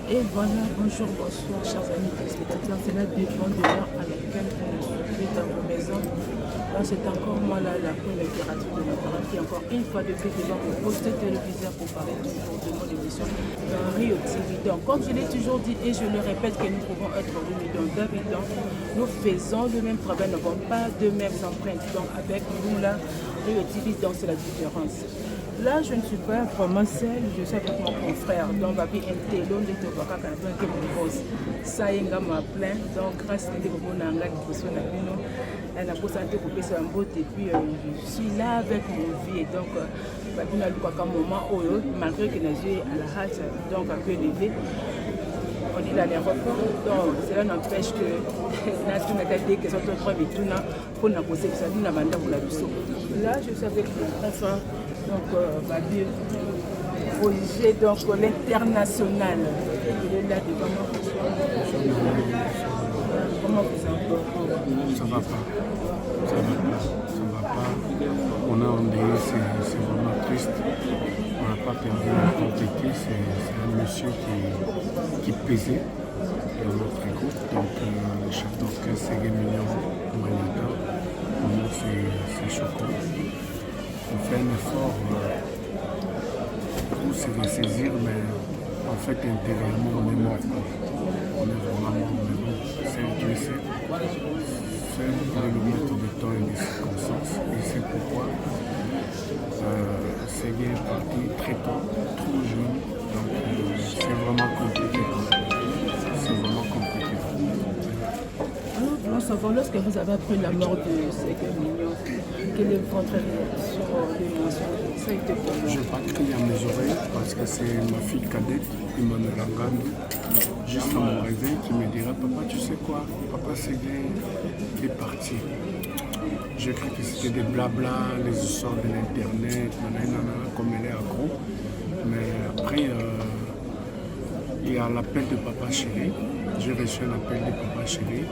Et voilà, bonjour, bonsoir, chers amis téléspectateurs. C'est la deuxième heure à laquelle vous nous suivez dans vos maisons. Là, c'est encore moi, là, la première littérature de ma parole qui, encore une fois de plus, devant vos postes téléviseurs pour parler toujours de mon émission dans Rio TV. Donc, comme je l'ai toujours dit et je le répète, que nous pouvons être 8 millions d'habitants, nous faisons le même travail, nous n'avons pas de mêmes empreintes. Donc, avec nous, là, Rio TV, donc c'est la différence. Là, je ne suis pas vraiment seule, je suis avec mon confrère. Donc, Babi Ntello, de Tobaka, qui me pose. Ça y est, m'a plein. Donc, grâce à Dieu, elle a posé un peu pour ça et puis je suis là avec mon vie. Donc, Babi n'a pas qu'un moment où, malgré que les yeux à la hâte, donc un peu élevé. On est dans l'aéroport, donc cela n'empêche que nous avons dit que c'est notre premier tour pour nous poser ça, nous avons pour la mission. Là, je suis avec mon enfant, donc Babi Roger, donc l'international. Il est là devant moi. Comment vous allez? Ça va pas. Ça va pas. On a endeuillé, c'est vraiment triste. On n'a pas perdu la quantité. C'est un monsieur qui pesait dans notre groupe. Donc le chef d'orchestre, c'est Guémignon Manita. Pour nous, c'est choquant. On fait un effort pour se ressaisir, mais en fait, intérieurement, on est mort. On est vraiment mort, mais bon, c'est Dieu sait. C'est le maître de temps et des circonstances. Et c'est pourquoi Ségué est parti très tôt, trop jeune. Donc c'est vraiment compliqué. C'est vraiment compliqué. Alors, nous voulons savoir, lorsque vous avez appris la mort de Ségué Mignon, quelle est votre réaction de ça a été comment? Je n'ai pas crié à mes oreilles parce que c'est ma fille cadette, Emmanuel Angane, juste à mon réveil, qui me dirait: papa, tu sais quoi, papa Ségué est parti. J'ai cru que c'était des blabla, les histoires de l'internet, comme elle est accro. Mais après, il y a l'appel de papa chéri. J'ai reçu un appel de papa chéri.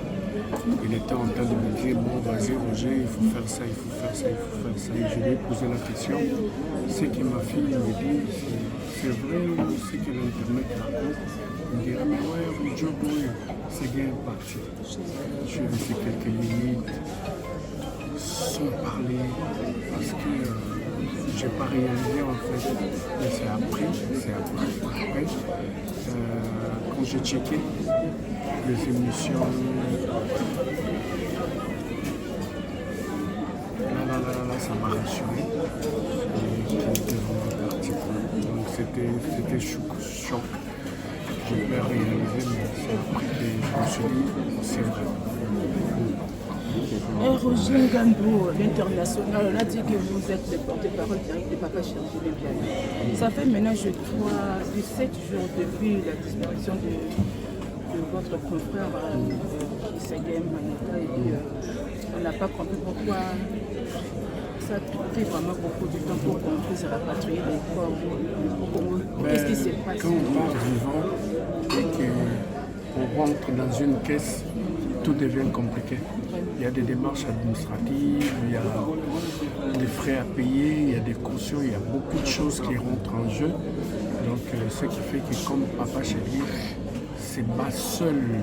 Il était en train de me dire: bon, vas-y Roger, il faut faire ça, il faut faire ça, il faut faire ça. Et je lui ai posé la question. Ce que ma fille me dit, c'est vrai, ce que l'internet raconte. Il me dirait: mais ouais, Joe Boy, c'est bien parti. Je suis resté quelques minutes sans parler parce que je n'ai pas réalisé en fait. Mais c'est après. Quand j'ai checké les émissions, là, ça m'a rassuré. Et qu'il était vraiment parti. Donc c'était choc. Je l'ai réalisé, mais c'est après que je me suis dit: c'est vrai. Roger Ngandou, l'international, on a dit que vous êtes le porte-parole direct de Papa Chéri Biaye. Ça fait maintenant, je crois, 17 jours depuis la disparition de votre confrère Ségué Manita. Et puis, on n'a pas compris pourquoi ça a pris vraiment beaucoup de temps pour qu'on puisse rapatrier les corps au Congo. Qu'est-ce qui s'est passé? Quand on part vivant et qu'on rentre dans une caisse, tout devient compliqué. Il y a des démarches administratives, il y a des frais à payer, il y a des cautions, il y a beaucoup de choses qui rentrent en jeu. Donc ce qui fait que comme papa chéri, c'est ma seule.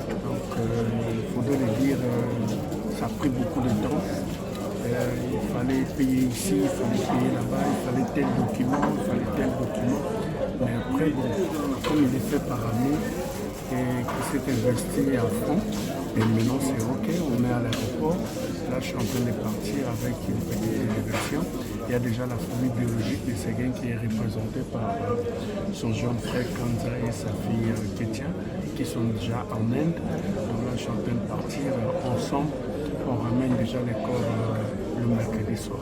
Donc il faudrait le dire, ça a pris beaucoup de temps. Il fallait payer ici, il fallait payer là-bas, il fallait tel document, Mais après, bon, comme il est fait par amour et qu'il s'est investi à fond, et maintenant c'est ok, on est à l'aéroport. Là je suis en train de partir avec une petite délégation. Il y a déjà la famille biologique de Ségué qui est représentée par son jeune frère Kanza et sa fille Kétia, qui sont déjà en Inde. Donc là je suis en train de partir ensemble. On ramène déjà les corps le mercredi soir.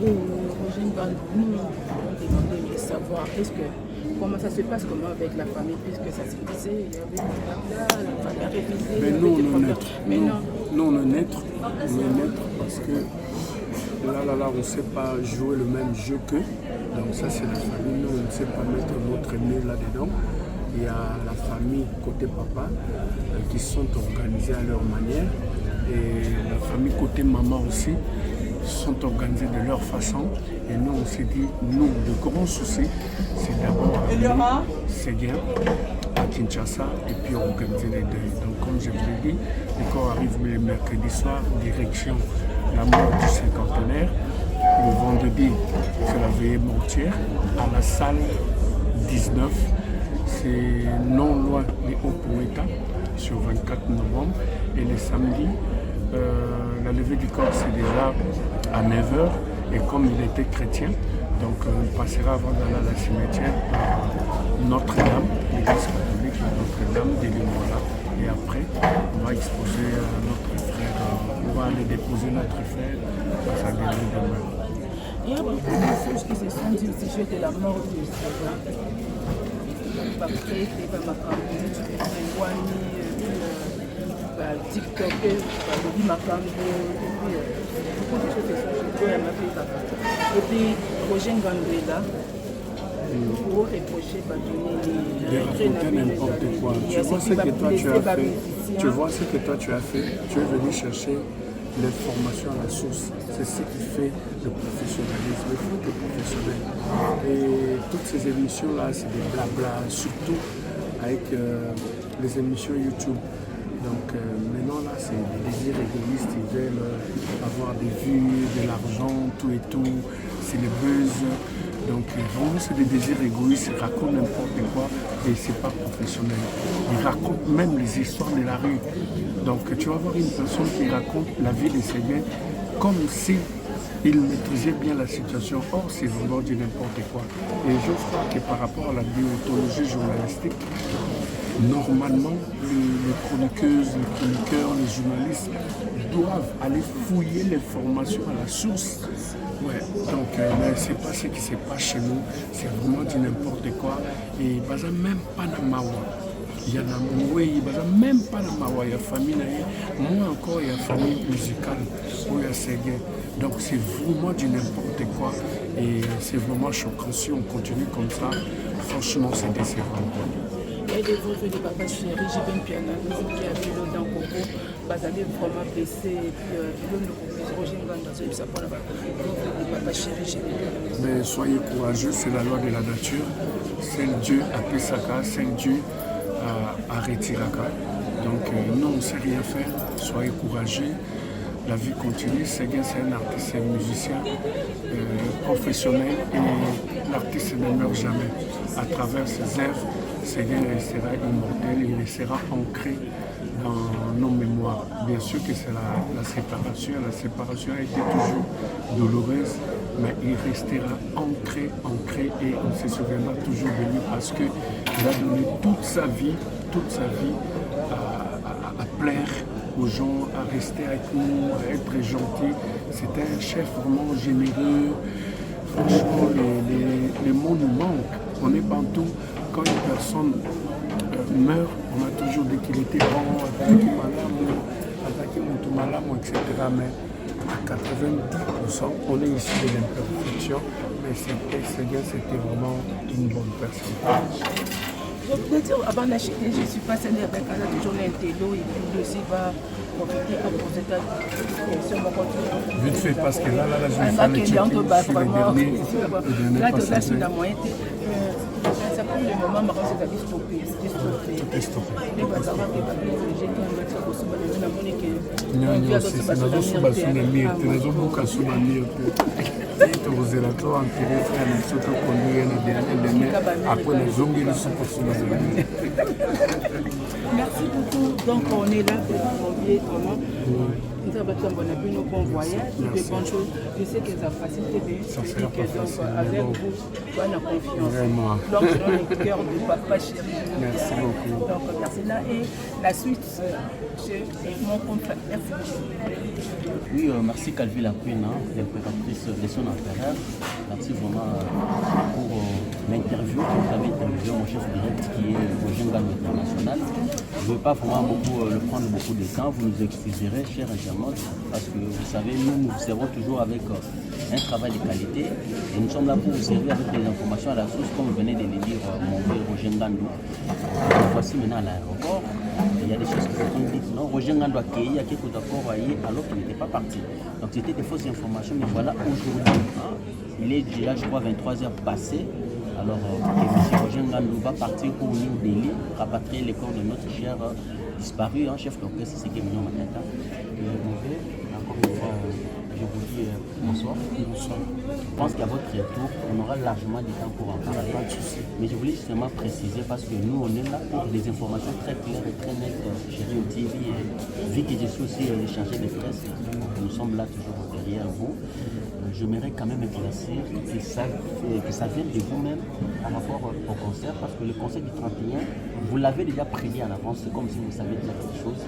Roger Ngandou, nous demandons de savoir comment ça se passe, comment avec la famille, puisque ça se disait, il y avait la famille a révisé. Mais nous on est neutre. Nous on est neutre. Parce que là, on ne sait pas jouer le même jeu qu'eux. Donc ça c'est la famille, nous on ne sait pas mettre notre nez là-dedans. Il y a la famille côté papa qui sont organisés à leur manière. Et la famille côté maman aussi sont organisés de leur façon. Et nous, on s'est dit, nous, le grand souci, c'est d'abord Séguin à Kinshasa et puis organiser les deuils. Donc, comme je vous l'ai dit, le corps arrive le mercredi soir, direction la mort du cinquantenaire. Le vendredi, c'est la veillée mortière à la salle 19. C'est non loin des Hauts-Poeta sur 24 novembre. Et le samedi, la levée du corps, c'est déjà à 9h. Et comme il était chrétien, donc on passera avant d'aller à la cimetière par Notre-Dame, l'église catholique Notre-Dame des Limoilles. Et après, on va exposer notre frère, on va aller déposer notre frère à sa dernière demeure. Il y a beaucoup de choses qui se sont dites au sujet de la mort de Séguin. Par prêtre, par Makambo, par TikTok, par le Makambo, beaucoup de choses se sont dites. Et puis, Roger Ngandela, pour reprocher, de raconter n'importe quoi. Tu vois ce que toi tu as fait. Tu vois ce que toi tu as fait. Tu es venu chercher l'information à la source. C'est ce qui fait le professionnalisme. Il faut être professionnel. Et toutes ces émissions-là, c'est des blabla, surtout avec les émissions YouTube. Donc maintenant là, c'est des désirs égoïstes. Ils veulent avoir des vues, de l'argent, tout et tout. C'est le buzz. Donc vraiment, c'est des désirs égoïstes. Ils racontent n'importe quoi et c'est pas professionnel. Ils racontent même les histoires de la rue. Donc tu vas voir une personne qui raconte la vie de Séguin comme si il maîtrisait bien la situation. Or, c'est vraiment du n'importe quoi. Et je crois que par rapport à la déontologie journalistique, normalement, les chroniqueuses, les chroniqueurs, les journalistes doivent aller fouiller l'information à la source. Ouais, donc c'est pas ce qui se passe chez nous, c'est vraiment du n'importe quoi. Et baza même pas dans Mawa. Il y en a oui, baza même pas dans Mawa, il y a famille, moi encore il y a famille musicale où il y a Séguin. Donc c'est vraiment du n'importe quoi et c'est vraiment choquant. Si on continue comme ça, franchement c'est décevant. Il y a des voeux de papa chéri, j'ai bien piano, qui a vu l'eau dans le coco, basé vraiment blessé, et puis l'eau de Roger Nganda, ça prend là-bas. Papa chéri, j'ai bien piano. Mais soyez courageux, c'est la loi de la nature. C'est Dieu à Pesaka, c'est Dieu à Retiraka. Donc nous, on ne sait rien faire, soyez courageux. La vie continue. Séguin, c'est un artiste, c'est un musicien professionnel et l'artiste ne meurt jamais. À travers ses œuvres, Séguin restera immortel, il restera ancré dans nos mémoires. Bien sûr que c'est la séparation. La séparation a été toujours douloureuse, mais il restera ancré et on se souviendra toujours de lui parce qu'il a donné toute sa vie à plaire aux gens, à rester avec nous, à être gentil. C'était un chef vraiment généreux. Franchement, les mots nous manquent. On est partout. Quand une personne meurt, on a toujours dit qu'il était bon, attaqué Moutoumalamu, etc. Mais à 90%, on est issu de l'imperfection. Mais Séguin, c'était vraiment une bonne personne. Je voulais dire, avant d'acheter, je suis passée avec Anna, toujours l'intello, et puis lui aussi va profiter pour cette question. Vite fait, parce que là, je vais faire le check-in. Là, là, sur la moyenne, ça prend le moment, mais c'est à stopper. C'était stoppé. Les bazars, les papiers, j'ai dit, on va faire aussi, on a monnaie que. Non, merci beaucoup. Donc on est là pour convier vraiment. Nous avons un bon voyage, de bonnes choses. Je sais que ça facilite bien. Donc avec vous, on a confiance. Vraiment. Donc je donne le cœur de papa chéri. Merci beaucoup. Donc merci là. Et la suite, c'est mon contrat. Merci beaucoup. Oui, merci Calvi Laquena, l'interprétatrice de son affaire. Merci vraiment pour l'interview que vous avez interviewé mon chef direct qui est Roger Nganda International. Je ne veux pas vraiment le prendre beaucoup de temps, vous nous excuserez, chers internautes, parce que vous savez, nous serons toujours avec un travail de qualité. Et nous sommes là pour vous servir avec des informations à la source, comme vous venez de le dire, mon frère Roger Ngandou. Voici maintenant à l'aéroport. Il y a des choses qui se sont dites. Non, Roger Ngandou a accueilli à quelques d'accord alors qu'il n'était pas parti. Donc c'était des fausses informations, mais voilà, aujourd'hui, il est déjà, je crois, 23h passé. Alors, M. Roger Ngandou va partir pour New Delhi, rapatrier les corps de notre cher disparu, chef d'orchestre, c'est Mignon Maniata. Encore une fois, je vous dis bonsoir. Bonsoir. Je pense qu'à votre retour, on aura largement du temps pour en parler. Pas de souci. Mais je voulais justement préciser parce que nous, on est là pour des informations très claires et très nettes chez Rio TV. Et vu que je suis aussi le chargé de presse, nous sommes là toujours derrière vous. J'aimerais quand même éclaircir que ça vienne de vous-même par rapport au concert, parce que le concert du 31, vous l'avez déjà prédit en avance, c'est comme si vous saviez déjà quelque chose.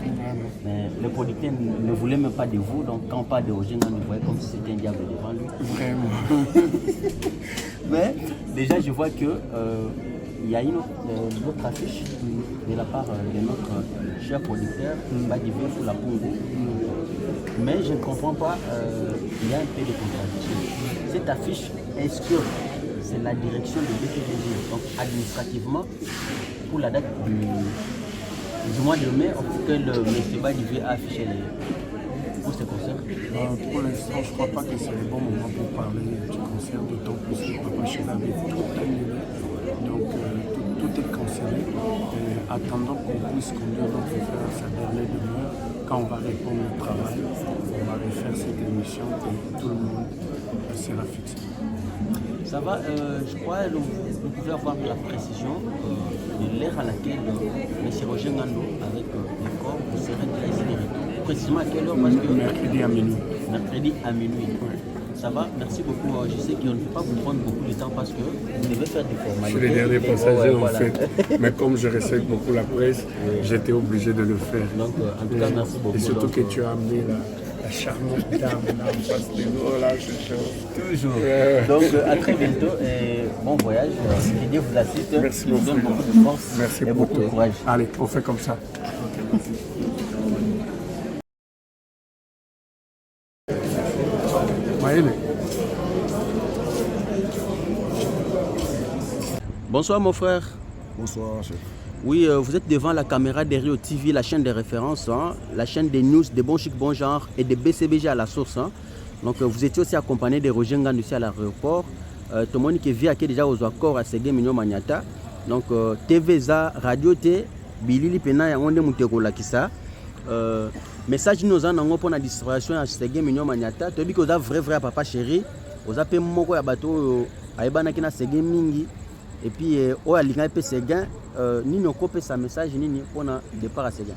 Mais le producteur ne voulait même pas de vous, donc quand on parle de Roger Ngandou, vous voyez comme si c'était un diable devant lui. Vraiment. Mais déjà, je vois que il y a une autre affiche de la part de notre cher producteur, Badivé pour la Pongo. Mais je ne comprends pas, il y a un peu de contradiction. Cette affiche, est-ce que c'est la direction de BTG, donc administrativement, pour la date du mois de mai, que le M. Badivé a affiché pour ce concert? Pour l'instant, je ne crois pas que c'est le bon moment pour parler du concert, d'autant plus que Papa Chéri avait tout annulé. Donc tout est cancellé. Attendant qu'on puisse conduire notre frère à sa dernière demeure, quand on va répondre au travail, on va refaire cette émission et tout le monde sera fixé. Ça va, je crois que vous pouvez avoir de la précision de l'heure à laquelle M. Roger Ngandou, avec le corps, vous serez là ici de retour. Précisément à quelle heure? Parce que mercredi à minuit. Mercredi à minuit. Ouais. Ça va, merci beaucoup. Je sais qu'on ne peut pas vous prendre beaucoup de temps parce que vous devez faire des formalités. Je suis le dernier passager en fait. Mais comme je respecte beaucoup la presse, j'étais obligé de le faire. Donc, en tout cas, merci beaucoup. Et surtout que tu as amené la charmante dame là en face de nous. Là, c'est chaud. Toujours. Donc, à très bientôt et bon voyage. Que Dieu vous assiste. Merci beaucoup. Donne beaucoup de force. Merci et beaucoup de courage. Allez, on fait comme ça. Bonsoir mon frère. Bonsoir chef. Oui, vous êtes devant la caméra de Rio TV, la chaîne de référence, la chaîne des news, des bons chic, bons genres et des BCBG à la source. Donc vous étiez aussi accompagné de Roger Ngandou ici à l'aéroport. Tout le monde qui vit déjà aux accords à Ségué Mignon Maniata. Donc TVza, Radio T, Bilili Pena ya Onde Mutekola Kisa. Message nous en avons pour la distribution à Ségué Mignon Maniata. Tu dis que vous avez vrai Papa Chéri. Vous avez moko ya bateau aibana kina Ségué Mingi. Et puis au alinga pe Séguin ni no copie sa message ni pour na départ à Séguin.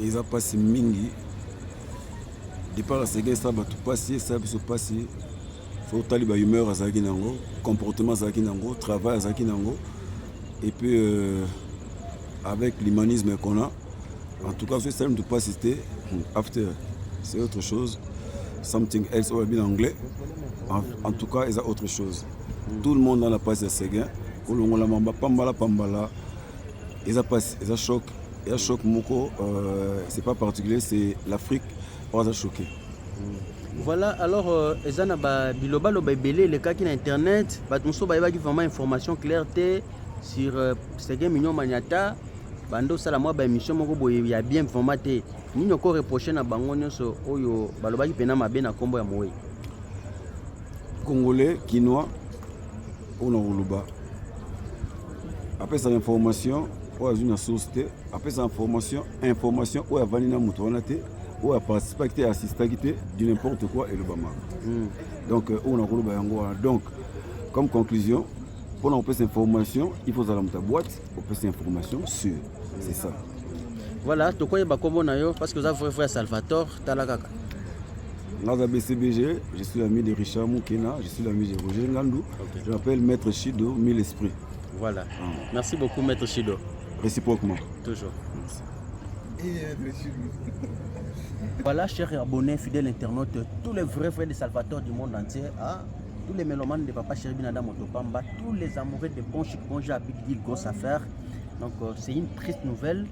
Ils ont passé mingi. Départ à Séguin ça va tout passer, ça va se passer. Faut taliba humeur à Zaki Nango, comportement à Zaki Nango, travail à Zaki Nango. Et puis avec l'humanisme qu'on a, en tout cas, ce ça ne doit pas citer after. C'est autre chose. Something else ou bien en anglais. En tout cas, ils ont autre chose. Tout le monde dans la passe de Séguin, Pambala, ils ont choc. Et un choc moko, c'est pas particulier, c'est l'Afrique, on a choqué. Voilà, alors, Ezana Biloba Lobebele, les cas qui internet, Batumso Baïba qui vraiment information clarté sur Séguin Mignon Maniata, Bando Salamwa émission moko il y a bien formaté. Ni ñoko reprocher na bango nyonso oyo baloba ki pena mabe na kombo ya moyi. Congolais, Quinois, on a Oluba. Après cette information, on a une source, après cette information, on a Vanina Moutonate, on a participé à assister de n'importe quoi et le Bama. Donc, on a Oluba Yangoa. Donc, comme conclusion, pour avoir cette information, il faut aller dans ta boîte pour avoir cette information sûre. C'est ça. Voilà, tu connais Bakobo Nayo parce que vous avez frère Salvatore Talakaka. Dans la BCBG, je suis l'ami de Richard Moukena, je suis l'ami de Roger Ngandou. Okay. Je m'appelle Maître Chido, Mille Esprits. Voilà. Merci beaucoup, Maître Chido. Réciproquement. Toujours. Voilà, chers abonnés, fidèles internautes, tous les vrais frères de Salvatore du monde entier, tous les mélomanes de Papa Chéri Binada Motopamba, tous les amoureux de bon chic, bon jeu à Big Deal, grosse affaire. Donc, c'est une triste nouvelle.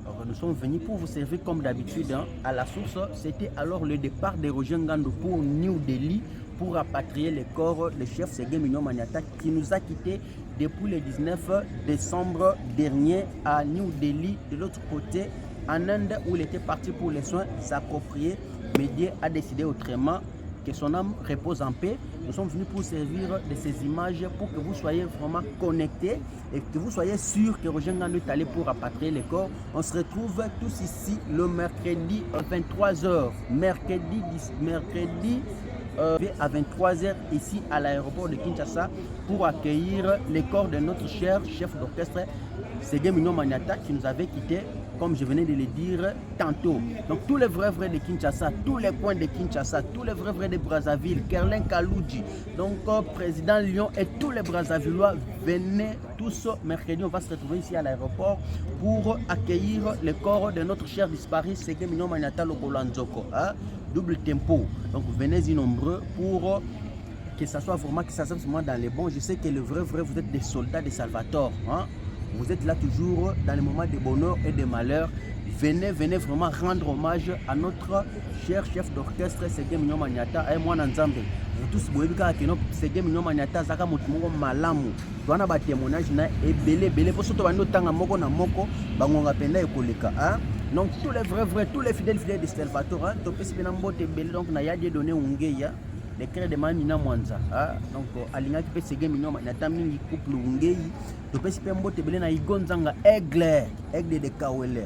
Alors, nous sommes venus pour vous servir comme d'habitude à la source. C'était alors le départ de Roger Ngando pour New Delhi pour rapatrier le corps du chef Ségué Mignon Maniata qui nous a quittés depuis le 19 décembre dernier à New Delhi. De l'autre côté, en Inde où il était parti pour les soins appropriés, Médier a décidé autrement. Que son âme repose en paix. Nous sommes venus pour servir de ces images pour que vous soyez vraiment connectés et que vous soyez sûrs que Roger Ngando est allé pour rapatrier les corps. On se retrouve tous ici le mercredi à 23h. Mercredi à 23h ici à l'aéroport de Kinshasa pour accueillir les corps de notre cher chef d'orchestre Ségué Mignon Maniata qui nous avait quittés, comme je venais de le dire tantôt. Donc tous les vrais de Kinshasa, tous les coins de Kinshasa, tous les vrais de Brazzaville, Kerlin Kaloudji, donc président Lyon et tous les Brazzavillois, venez tous mercredi. On va se retrouver ici à l'aéroport pour accueillir le corps de notre cher disparu Ségué Mignon Maniata Lokolanzoko. Double tempo. Donc venez-y nombreux pour que ça soit vraiment dans les bons. Je sais que le vrai, vous êtes des soldats de Salvatore. Vous êtes là toujours dans les moments de bonheur et de malheur. Venez vraiment rendre hommage à notre cher chef d'orchestre Ségué Mignon Maniata et moi Nzambe. Vous tous boyez que Ségué Mignon Maniata zaka mutumongo malamu. Toana ba témoignage na ebele pour surtout bando tanga moko na moko bangonga penda ekoleka. Donc tous les vrais, tous les fidèles de Salvatore, topesi pena mbote ebele donc na yadi donné ungeya. Les crêtes de Manina Mwanza. Donc, Alinga qui peut Ségué Mignon Maniata mingi couple Ngei. Donc, si Pembo Tebele na Igonzanga aigle de Kawele.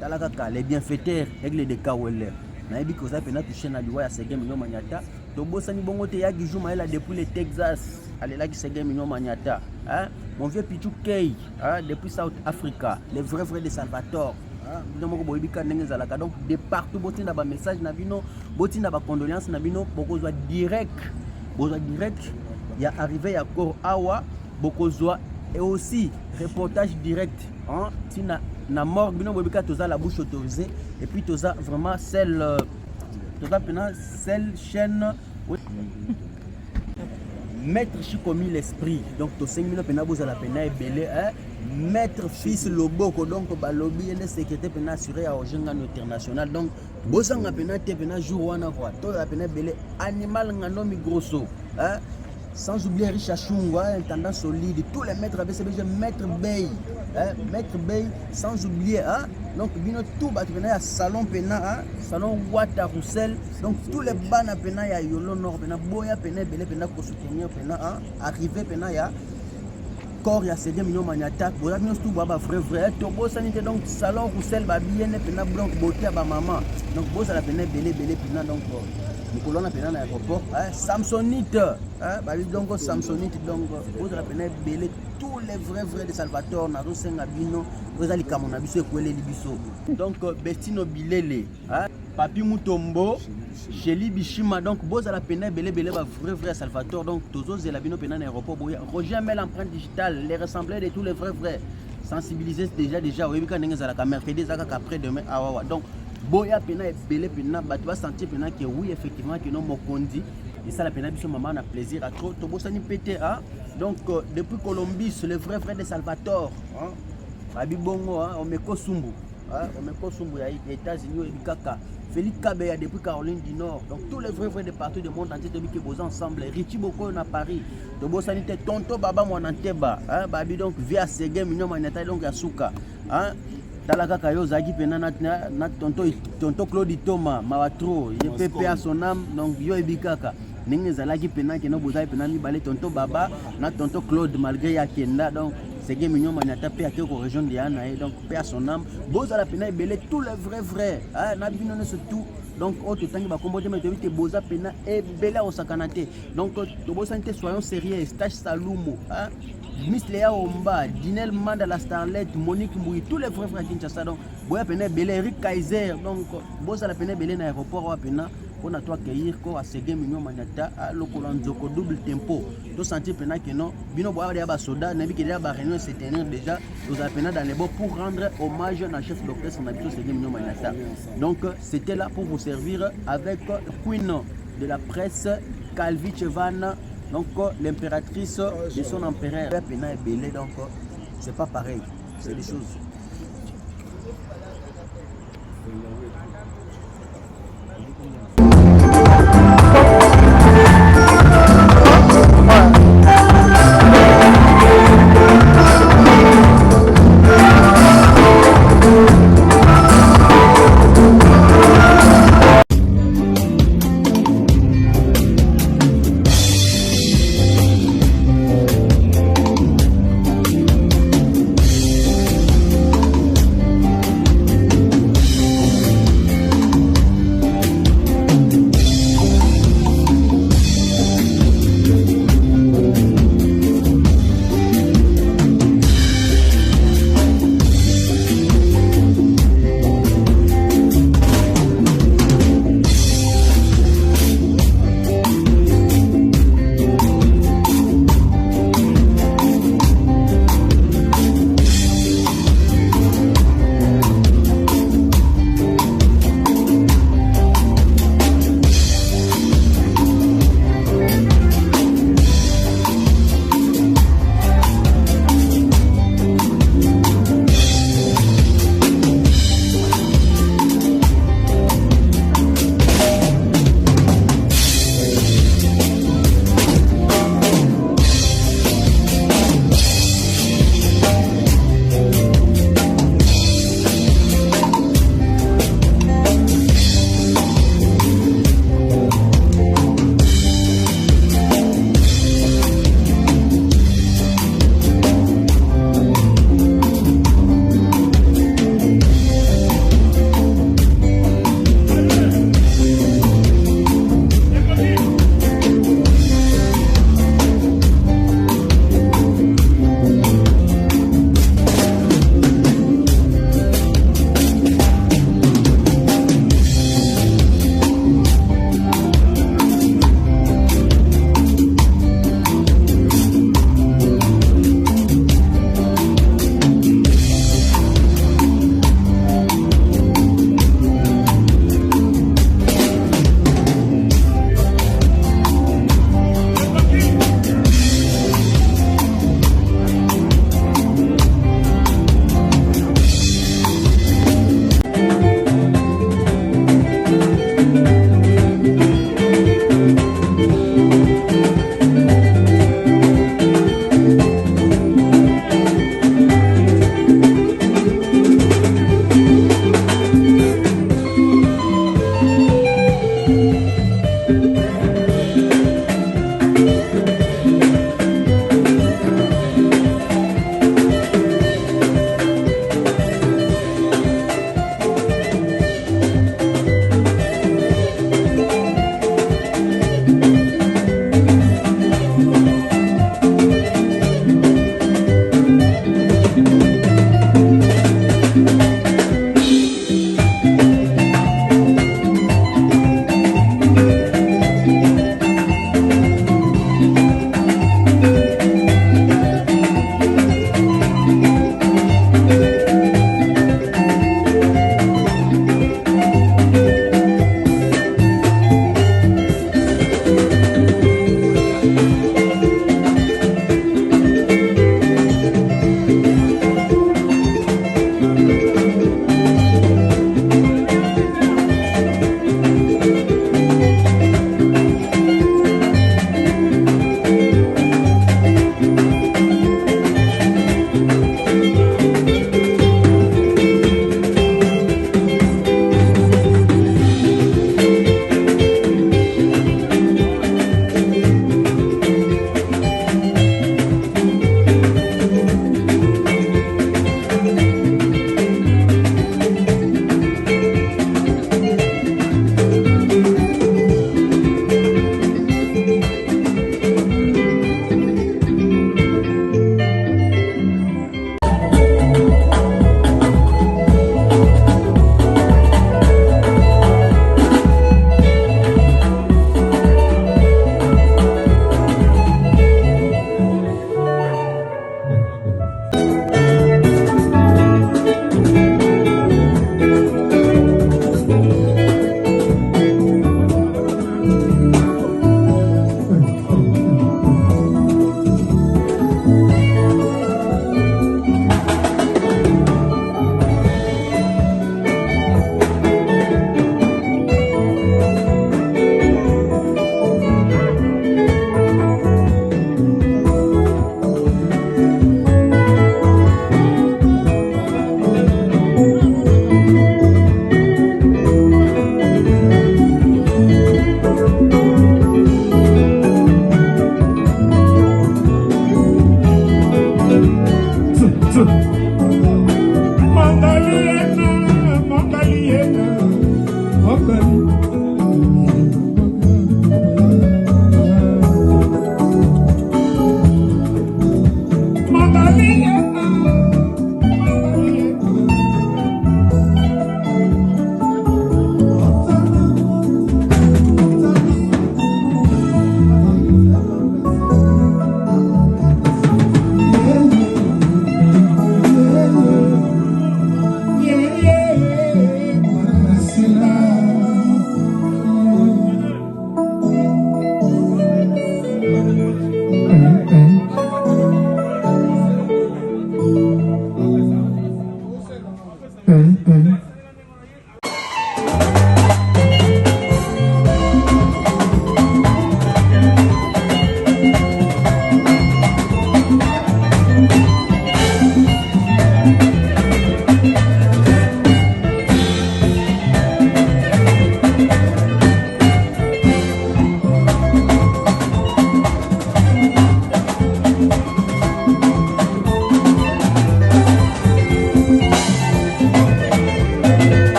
Talakaka, les bienfaiteurs, aigle de Kawele. Na ebi ko za pena toucher na liwa ya Ségué Mignon Maniata. To bosani bongo te yagi juma ela depuis le Texas. Alela ki Ségué Mignon Maniata. Mon vieux Pichou Kei, depuis South Africa, les vrais de Salvatore. Donc de partout boti na ba message na bino, boti na ba condoléances na bino, bokozwa direct ya arrivé ya Kor Awa, bokozwa et aussi reportage direct si na mort bino bobika toza la bouche autorisée et puis toza vraiment celle chaîne Maître Chikomi l'esprit. Donc to 5000 pena boza la pena ebele Maître Fils Loboko, donc balobi le secrétaire pena assuré à Roger Ngando international. Donc bozanga pena te pena jour wana quoi. To la pena belé animal ngano mi grosso. Sans oublier Richard Chungwa, intendant solide, tous les maîtres ABCBG, Maître Bey, Maître Bey, sans oublier, donc bino tout bat pena salon pena, salon Wata Roussel, donc tous les bana pena ya Yolo Nord pena, boya pena belé pena pour soutenir pena, arrivé pena ya corps ya Ségué Mignon Maniata, boya bino tout baba vrai, to bosanité donc salon Roussel ba bien pena blanc beauté ba maman, donc bosa la pena belé pena donc Nicolas na pena na aéroport, Samsonite, donc Samsonite donc vous la pena belé tous les vrais de Salvatore na Rosenga bino, vous allez comme on a biso ekwele libiso. Donc Bestino Bilele, Papi Mutombo, Chéli Bishima, donc boza la pena belé ba vrai Salvatore, donc tozo zela bino pena na aéroport boya. Roger met l'empreinte digitale, les ressembler de tous les vrais. Sensibiliser déjà, oui quand ndenge za la caméra fait des actes après demain awawa. Donc boya pena belé pena ba tu vas sentir pena que oui effectivement que non mokondi et ça la pena biso maman a plaisir à trop to bosani pété donc depuis Colombie le vrai de Salvatore Babi Bongo Omeko Sumbu Omeko Sumbu ya États-Unis et Kaka Félix Kabeya depuis Caroline du Nord, donc tous les vrais de partout du monde entier qui bossent ensemble. Richie Boko à Paris, de Bossanité, Tonto Baba Mwananteba, Babi donc via Ségué Mignon Maniata donc à Souka. Talaka Kayo Zaki Pena na Tonto Claude Thomas, Mawatro, YPP à son âme, donc Yo Ebikaka. Ninge Zalaki Pena qui n'a pas Pena mi balé Tonto Baba, na Tonto Claude malgré Yakenda, donc Ségué Mignon Maniata paix à quelques régions de Yana, donc paix à son âme. Boza la Pena belé tous les vrais, na binone surtout. Donc autre temps qui va combattre mais tu Boza Pena et belé au sakanate. Donc to Bosante soyons sérieux, stage Salumo, Miss Léa Omba, Dinel Manda la Starlet, Monique Mbouy, tous les vrais Kinshasa donc Boya Pena belé Eric Kaiser, donc Boza la Pena belé na aéroport à Pena. On a toi accueillir quoi à Ségué Mignon Maniata à Lokolanzoko double tempo. To sentir pena que non, bino boya ba soda, nabi que déjà ba réunion se tenir déjà, nous a pena dans les beaux pour rendre hommage à chef d'orchestre on habite Ségué Mignon Maniata. Donc c'était là pour vous servir avec Queen de la presse Calvi Chevan, donc l'impératrice de son empereur. Pena est belé donc c'est pas pareil, c'est des choses